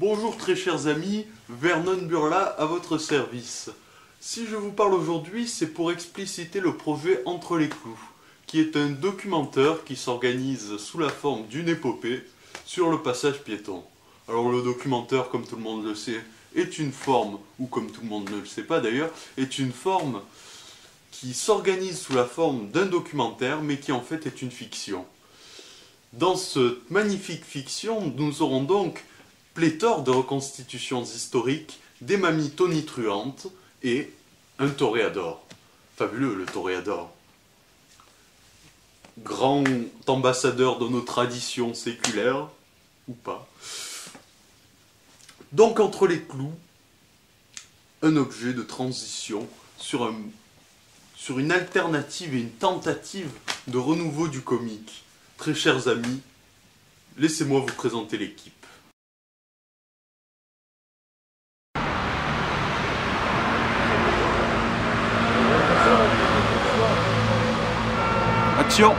Bonjour très chers amis, Vernon Burla à votre service. Si je vous parle aujourd'hui, c'est pour expliciter le projet Entre les clous, qui est un documentaire qui s'organise sous la forme d'une épopée sur le passage piéton. Alors le documentaire, comme tout le monde le sait, est une forme, ou comme tout le monde ne le sait pas d'ailleurs, est une forme qui s'organise sous la forme d'un documentaire, mais qui en fait est une fiction. Dans cette magnifique fiction, nous aurons donc pléthore de reconstitutions historiques, des mamies tonitruantes et un toréador. Fabuleux le toréador. Grand ambassadeur de nos traditions séculaires, ou pas. Donc entre les clous, un objet de transition sur une alternative et une tentative de renouveau du comique. Très chers amis, laissez-moi vous présenter l'équipe. Action!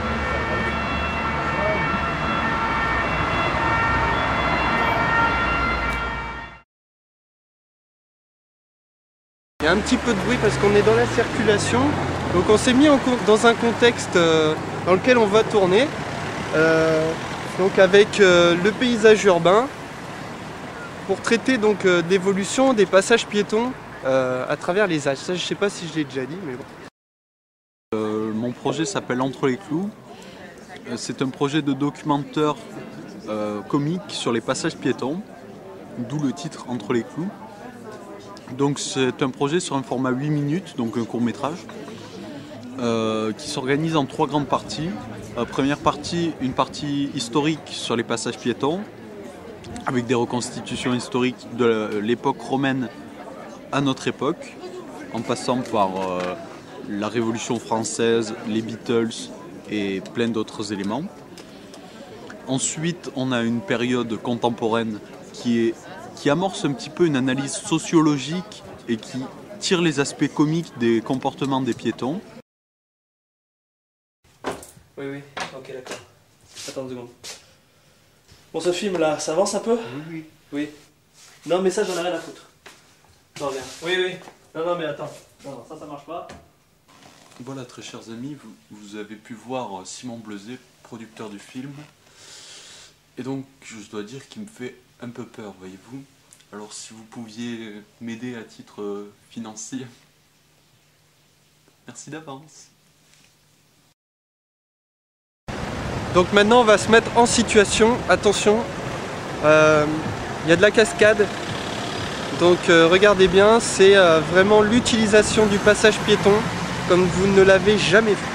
Il y a un petit peu de bruit parce qu'on est dans la circulation, donc on s'est mis dans un contexte dans lequel on va tourner, donc avec le paysage urbain, pour traiter donc d'évolution des passages piétons à travers les âges. Ça, je sais pas si je l'ai déjà dit, mais bon. Mon projet s'appelle Entre les clous. C'est un projet de documentaire comique sur les passages piétons, d'où le titre Entre les clous. Donc c'est un projet sur un format 8 minutes, donc un court-métrage, qui s'organise en 3 grandes parties. Première partie, une partie historique sur les passages piétons, avec des reconstitutions historiques de l'époque romaine à notre époque, en passant par la Révolution française, les Beatles et plein d'autres éléments. Ensuite, on a une période contemporaine qui amorce un petit peu une analyse sociologique et qui tire les aspects comiques des comportements des piétons. Oui, ok, d'accord. Attends 2 secondes. Bon, ce film là, ça avance un peu? Oui. Non, mais ça, j'en ai rien à foutre. Je reviens. Oui. Non, mais attends. Non, ça marche pas. Voilà, très chers amis, vous avez pu voir Simon Bleuzet, producteur du film. Et donc, je dois dire qu'il me fait un peu peur, voyez-vous. Alors, si vous pouviez m'aider à titre financier, merci d'avance. Donc maintenant on va se mettre en situation, attention, il y a de la cascade, donc regardez bien, c'est vraiment l'utilisation du passage piéton comme vous ne l'avez jamais vu.